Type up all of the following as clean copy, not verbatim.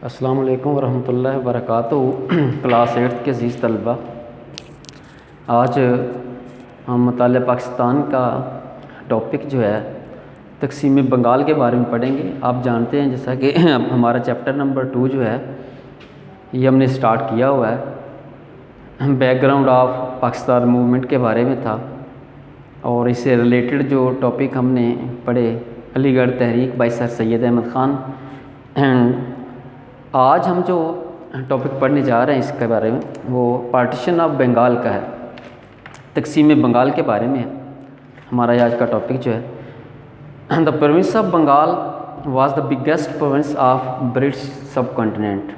السلام علیکم ورحمۃ اللہ وبرکاتہ۔ کلاس 8 کے عزیز طلبہ، آج ہم مطالعہ پاکستان کا ٹاپک جو ہے تقسیم بنگال کے بارے میں پڑھیں گے۔ آپ جانتے ہیں جیسا کہ ہمارا چیپٹر نمبر 2 جو ہے یہ ہم نے سٹارٹ کیا ہوا ہے، back ground of Pakistan movement کے بارے میں تھا، اور اس سے ریلیٹڈ جو ٹاپک ہم نے پڑھے علی گڑھ تحریک بائی سر سید احمد خان۔ آج ہم جو ٹاپک پڑھنے جا رہے ہیں اس کے بارے میں وہ پارٹیشن آف بنگال کا ہے، تقسیم بنگال کے بارے میں ہے ہمارا آج کا ٹاپک جو ہے۔ The province of Bengal was the biggest province of British sub continent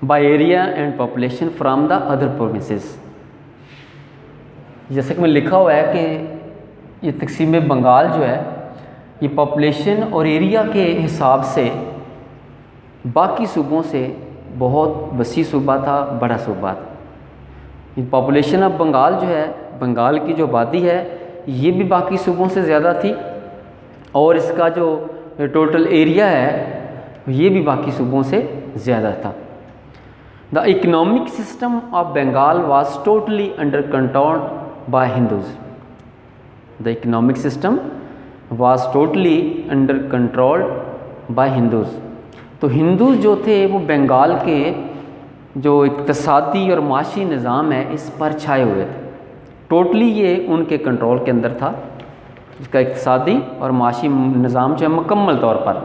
by area and population from the other provinces. جیسے کہ میں لکھا ہوا ہے کہ یہ تقسیم بنگال جو ہے یہ پاپولیشن اور ایریا کے حساب سے باقی صوبوں سے بہت وسیع صوبہ تھا، بڑا صوبہ تھا۔ پاپولیشن آف بنگال جو ہے، بنگال کی جو آبادی ہے یہ بھی باقی صوبوں سے زیادہ تھی، اور اس کا جو ٹوٹل ایریا ہے یہ بھی باقی صوبوں سے زیادہ تھا۔ The economic system of Bengal was totally under control by Hindus. The economic system was totally under control by Hindus. تو ہندوز جو تھے وہ بنگال کے جو اقتصادی اور معاشی نظام ہے اس پر چھائے ہوئے تھے، ٹوٹلی یہ ان کے کنٹرول کے اندر تھا، اس کا اقتصادی اور معاشی نظام جو ہے مکمل طور پر۔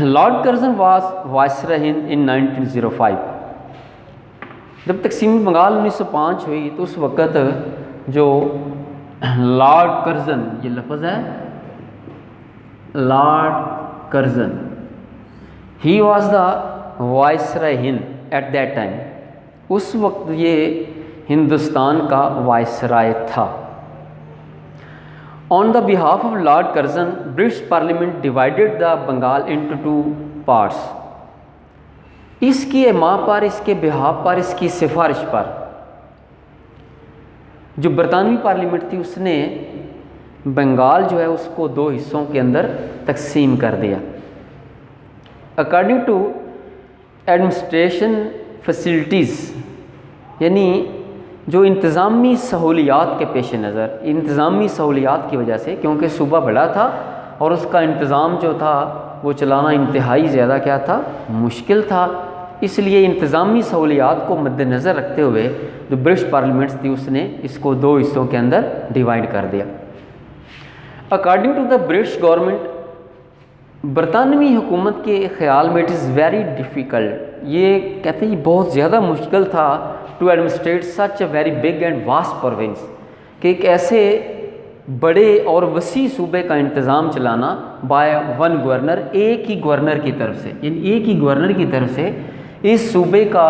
لارڈ کرزن واز وائسرا ہند ان 1905۔ جب تقسیم بنگال 1905 ہوئی تو اس وقت جو لارڈ کرزن، یہ لفظ ہے Lord Curzon, he was the viceroy Hind at that time, اس وقت یہ ہندوستان کا وائسرائے تھا۔ On the behalf of Lord Curzon British parliament divided the Bengal into 2 parts. اس کی اما پر، اس کے بہاف پر، اس کی سفارش پر جو برطانوی پارلیمنٹ تھی اس نے بنگال جو ہے اس کو 2 حصوں کے اندر تقسیم کر دیا۔ اکارڈنگ ٹو ایڈمنسٹریشن فیسلٹیز، یعنی جو انتظامی سہولیات کے پیش نظر، انتظامی سہولیات کی وجہ سے، کیونکہ صوبہ بڑا تھا اور اس کا انتظام جو تھا وہ چلانا انتہائی زیادہ کیا تھا، مشکل تھا، اس لیے انتظامی سہولیات کو مد نظر رکھتے ہوئے جو برٹش پارلیمنٹس تھی اس نے اس کو 2 حصوں کے اندر ڈیوائڈ کر دیا۔ According to the British government, برطانوی حکومت کے خیال میں اٹ از ویری ڈیفیکلٹ، یہ کہتے ہیں یہ بہت زیادہ مشکل تھا to administrate such a very big and vast province, کہ ایک ایسے بڑے اور وسیع صوبے کا انتظام چلانا بائی ون گورنر، ایک ہی گورنر کی طرف سے، یعنی ایک ہی گورنر کی طرف سے اس صوبے کا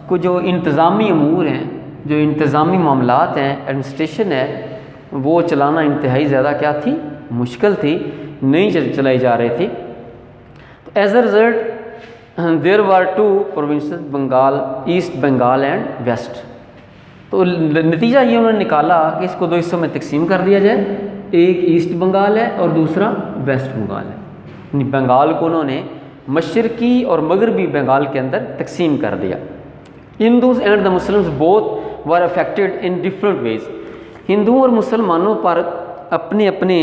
کو جو انتظامی امور ہیں، جو انتظامی معاملات ہیں، ایڈمنسٹریشن ہے، وہ چلانا انتہائی زیادہ کیا تھی، مشکل تھی، نہیں چلائی جا رہی تھی۔ تو as a result there were 2 provinces, Bengal, east Bengal and west. تو نتیجہ یہ انہوں نے نکالا کہ اس کو 2 حصوں میں تقسیم کر دیا جائے، ایک ایسٹ بنگال ہے اور دوسرا ویسٹ بنگال ہے، یعنی بنگال کو انہوں نے مشرقی اور مغربی بنگال کے اندر تقسیم کر دیا۔ Hindus and the Muslims both were affected in different ways. ہندوؤں اور مسلمانوں پر اپنے اپنے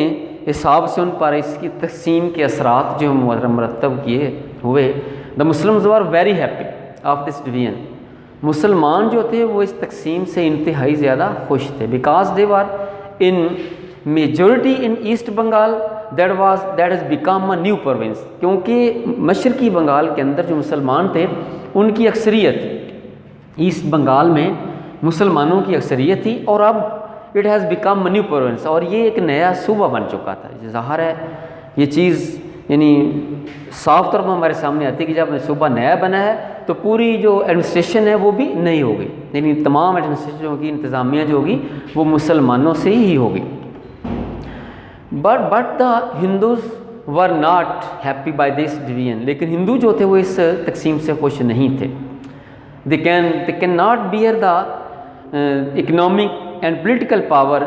حساب سے ان پر اس کی تقسیم کے اثرات جو مرتب کیے ہوئے۔ The Muslims were very happy of this division, مسلمان جو تھے وہ اس تقسیم سے انتہائی زیادہ خوش تھے، because they were in majority in east Bengal that has become a new province, کیونکہ مشرقی بنگال کے اندر جو مسلمان تھے ان کی اکثریت ایسٹ بنگال میں مسلمانوں کی اکثریت تھی، اور اب it has become a new province, اور یہ ایک نیا صوبہ بن چکا تھا۔ ظاہر ہے یہ چیز یعنی صاف طور پر ہمارے سامنے آتی ہے کہ جب صوبہ نیا بنا ہے تو پوری جو ایڈمنسٹریشن ہے وہ بھی نئی ہوگی، یعنی تمام ایڈمنسٹریشن ہوگی، انتظامیہ جو ہوگی وہ مسلمانوں سے ہی ہوگی۔ But the Hindus were not happy by this division, لیکن ہندو جو تھے وہ اس تقسیم سے خوش نہیں تھے۔ they can not bear the economic and political power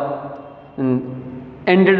ended